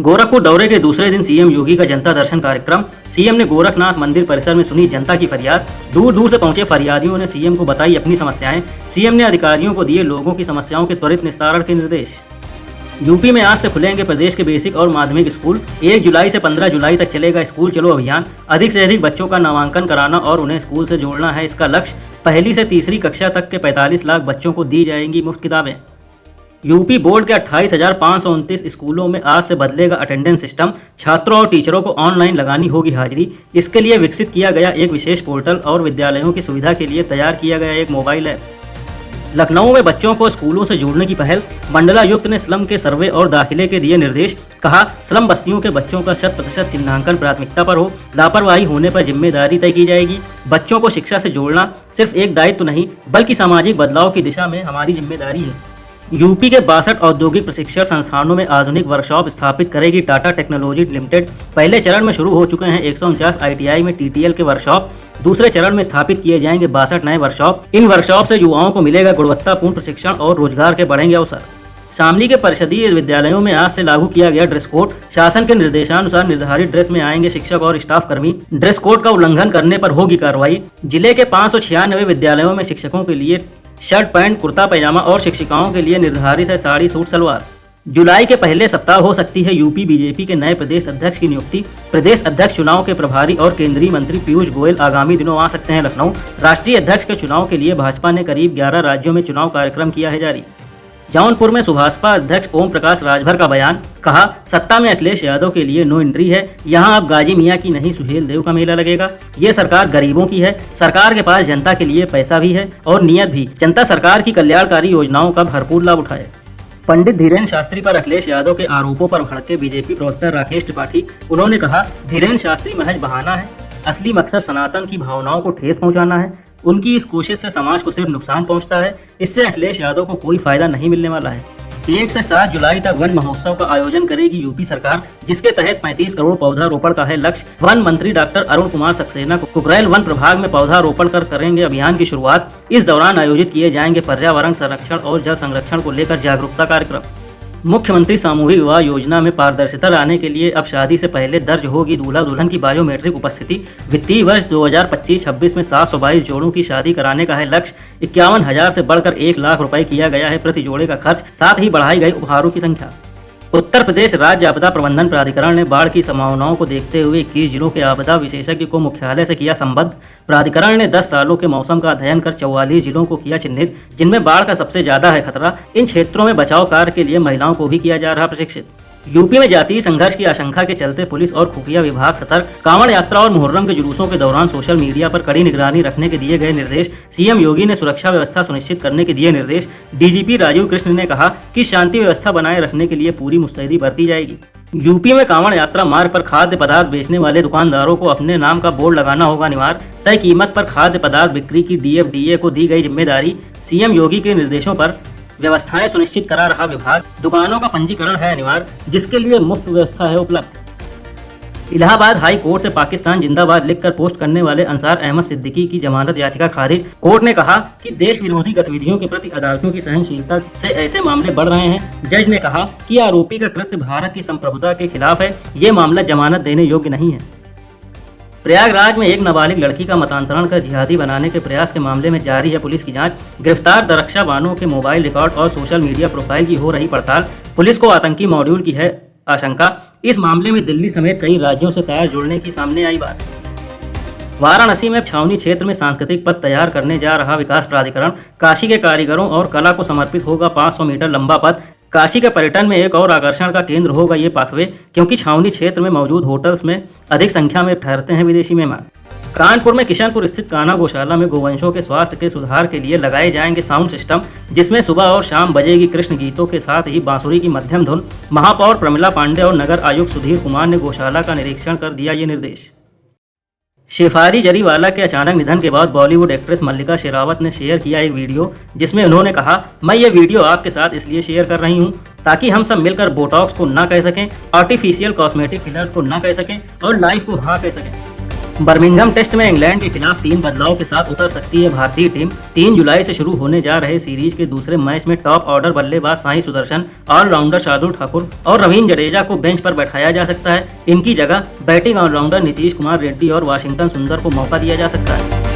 गोरखपुर दौरे के दूसरे दिन सीएम योगी का जनता दर्शन कार्यक्रम। सीएम ने गोरखनाथ मंदिर परिसर में सुनी जनता की फरियाद। दूर दूर से पहुंचे फरियादियों ने सीएम को बताई अपनी समस्याएं। सीएम ने अधिकारियों को दिए लोगों की समस्याओं के त्वरित निस्तारण के निर्देश। यूपी में आज से खुलेंगे प्रदेश के बेसिक और माध्यमिक स्कूल। 1 जुलाई से 15 जुलाई तक चलेगा स्कूल चलो अभियान। अधिक से अधिक बच्चों का नामांकन कराना और उन्हें स्कूल से जोड़ना है इसका लक्ष्य। पहली से तीसरी कक्षा तक के 45 लाख बच्चों को दी जाएंगी मुफ्त किताबें। यूपी बोर्ड के 28,529 स्कूलों में आज से बदलेगा अटेंडेंस सिस्टम। छात्रों और टीचरों को ऑनलाइन लगानी होगी हाजिरी। इसके लिए विकसित किया गया एक विशेष पोर्टल और विद्यालयों की सुविधा के लिए तैयार किया गया एक मोबाइल ऐप। लखनऊ में बच्चों को स्कूलों से जोड़ने की पहल। मंडलायुक्त ने स्लम के सर्वे और दाखिले के दिए निर्देश। कहा, स्लम बस्तियों के बच्चों का 100% चिन्हांकन प्राथमिकता पर हो। लापरवाही होने पर जिम्मेदारी तय की जाएगी। बच्चों को शिक्षा से जोड़ना सिर्फ एक दायित्व नहीं बल्कि सामाजिक बदलाव की दिशा में हमारी जिम्मेदारी है। यूपी के 62 औद्योगिक प्रशिक्षण संस्थानों में आधुनिक वर्कशॉप स्थापित करेगी टाटा टेक्नोलॉजी लिमिटेड। पहले चरण में शुरू हो चुके हैं 149 ITI में TTL के वर्कशॉप। दूसरे चरण में स्थापित किए जाएंगे 62 नए वर्कशॉप। इन वर्कशॉप से युवाओं को मिलेगा गुणवत्तापूर्ण प्रशिक्षण और रोजगार के बढ़ेंगे अवसर। शामली के परिषदीय विद्यालयों में आज से लागू किया गया ड्रेस कोड। शासन के निर्देशानुसार निर्धारित ड्रेस में आएंगे शिक्षक और स्टाफ कर्मी। ड्रेस कोड का उल्लंघन करने पर होगी कार्रवाई। जिले के 596 विद्यालयों में शिक्षकों के लिए शर्ट पैंट कुर्ता पैजामा और शिक्षिकाओं के लिए निर्धारित है साड़ी सूट सलवार। जुलाई के पहले सप्ताह हो सकती है यूपी बीजेपी के नए प्रदेश अध्यक्ष की नियुक्ति। प्रदेश अध्यक्ष चुनाव के प्रभारी और केंद्रीय मंत्री पीयूष गोयल आगामी दिनों आ सकते हैं लखनऊ। राष्ट्रीय अध्यक्ष के चुनाव के लिए भाजपा ने करीब 11 राज्यों में चुनाव कार्यक्रम किया है जारी। जौनपुर में सुभाषपा अध्यक्ष ओम प्रकाश राजभर का बयान। कहा, सत्ता में अखिलेश यादव के लिए नो एंट्री है। यहाँ अब गाजी मियाँ की नहीं सुहेल देव का मेला लगेगा। ये सरकार गरीबों की है। सरकार के पास जनता के लिए पैसा भी है और नियत भी। जनता सरकार की कल्याणकारी योजनाओं का भरपूर लाभ उठाए। पंडित धीरेन्द्र शास्त्री पर अखिलेश यादव के आरोपों पर भड़के बीजेपी प्रवक्ता राकेश त्रिपाठी। उन्होंने कहा, धीरेन्द्र शास्त्री महज बहाना है। असली मकसद सनातन की भावनाओं को ठेस पहुंचाना है। उनकी इस कोशिश से समाज को सिर्फ नुकसान पहुंचता है। इससे अखिलेश यादव को कोई फायदा नहीं मिलने वाला है। 1 से 7 जुलाई तक वन महोत्सव का आयोजन करेगी यूपी सरकार, जिसके तहत 35 करोड़ पौधारोपण का है लक्ष्य। वन मंत्री डॉक्टर अरुण कुमार सक्सेना कुकरेल वन प्रभाग में पौधारोपण कर करेंगे अभियान की शुरुआत। इस दौरान आयोजित किए जाएंगे पर्यावरण संरक्षण और जल संरक्षण को लेकर जागरूकता कार्यक्रम। मुख्यमंत्री सामूहिक विवाह योजना में पारदर्शिता लाने के लिए अब शादी से पहले दर्ज होगी दूल्हा दुल्हन की बायोमेट्रिक उपस्थिति। वित्तीय वर्ष 2025-26 में 722 जोड़ों की शादी कराने का है लक्ष्य। 51,000 से बढ़कर 1 लाख रुपए किया गया है प्रति जोड़े का खर्च। साथ ही बढ़ाई गई उपहारों की संख्या। उत्तर प्रदेश राज्य आपदा प्रबंधन प्राधिकरण ने बाढ़ की संभावनाओं को देखते हुए 21 जिलों के आपदा विशेषज्ञ को मुख्यालय से किया संबद्ध। प्राधिकरण ने 10 सालों के मौसम का अध्ययन कर 44 जिलों को किया चिन्हित, जिनमें बाढ़ का सबसे ज्यादा है खतरा। इन क्षेत्रों में बचाव कार्य के लिए महिलाओं को भी किया जा रहा प्रशिक्षित। यूपी में जातीय संघर्ष की आशंका के चलते पुलिस और खुफिया विभाग सतर्क। कांवड़ यात्रा और मुहर्रम के जुलूसों के दौरान सोशल मीडिया पर कड़ी निगरानी रखने के दिए गए निर्देश। सीएम योगी ने सुरक्षा व्यवस्था सुनिश्चित करने के दिए निर्देश। डीजीपी राजीव कृष्ण ने कहा कि शांति व्यवस्था बनाए रखने के लिए पूरी मुस्तैदी बरती जाएगी। यूपी में कांवड़ यात्रा मार्ग पर खाद्य पदार्थ बेचने वाले दुकानदारों को अपने नाम का बोर्ड लगाना होगा अनिवार्य। तय कीमत पर खाद्य पदार्थ बिक्री की DFDA को दी गई जिम्मेदारी। सीएम योगी के निर्देशों पर व्यवस्थाएं सुनिश्चित करा रहा विभाग। दुकानों का पंजीकरण है अनिवार्य, जिसके लिए मुफ्त व्यवस्था है उपलब्ध। इलाहाबाद हाई कोर्ट से पाकिस्तान जिंदाबाद लिखकर पोस्ट करने वाले अंसार अहमद सिद्दीकी की जमानत याचिका खारिज। कोर्ट ने कहा कि देश विरोधी गतिविधियों के प्रति अदालतों की सहनशीलता से ऐसे मामले बढ़ रहे हैं। जज ने कहा कि आरोपी का कृत्य भारत की संप्रभुता के खिलाफ है। ये मामला जमानत देने योग्य नहीं है। प्रयागराज में एक नाबालिग लड़की का मतांतरण कर जिहादी बनाने के प्रयास के मामले में जारी है पुलिस की जांच। गिरफ्तार दरक्षा बानो के मोबाइल रिकॉर्ड और सोशल मीडिया प्रोफाइल की हो रही पड़ताल। पुलिस को आतंकी मॉड्यूल की है आशंका। इस मामले में दिल्ली समेत कई राज्यों से तार जुड़ने की सामने आई बात। वाराणसी में छावनी क्षेत्र में सांस्कृतिक पथ तैयार करने जा रहा विकास प्राधिकरण। काशी के कारीगरों और कला को समर्पित होगा 500 मीटर लंबा पथ। काशी के पर्यटन में एक और आकर्षण का केंद्र होगा ये पाथवे, क्योंकि छावनी क्षेत्र में मौजूद होटल्स में अधिक संख्या में ठहरते हैं विदेशी मेहमान। कानपुर में किशनपुर स्थित कान्हा गौशाला में गोवंशों के स्वास्थ्य के सुधार के लिए लगाए जाएंगे साउंड सिस्टम, जिसमें सुबह और शाम बजेगी कृष्ण गीतों के साथ ही बांसुरी की मध्यम धुन। महापौर प्रमिला पांडे और नगर आयुक्त सुधीर कुमार ने गौशाला का निरीक्षण कर दिया ये निर्देश। शेफाली जरीवाला के अचानक निधन के बाद बॉलीवुड एक्ट्रेस मल्लिका शेरावत ने शेयर किया एक वीडियो, जिसमें उन्होंने कहा, मैं ये वीडियो आपके साथ इसलिए शेयर कर रही हूँ ताकि हम सब मिलकर बोटॉक्स को ना कह सकें, आर्टिफिशियल कॉस्मेटिक फिलर्स को ना कह सकें और लाइफ को हाँ कह सकें। बर्मिंघम टेस्ट में इंग्लैंड के खिलाफ 3 बदलाव के साथ उतर सकती है भारतीय टीम। 3 जुलाई से शुरू होने जा रहे सीरीज के दूसरे मैच में टॉप ऑर्डर बल्लेबाज साई सुदर्शन, ऑलराउंडर शार्दुल ठाकुर और रवींद्र जडेजा को बेंच पर बैठाया जा सकता है। इनकी जगह बैटिंग ऑलराउंडर नीतीश कुमार रेड्डी और वाशिंगटन सुंदर को मौका दिया जा सकता है।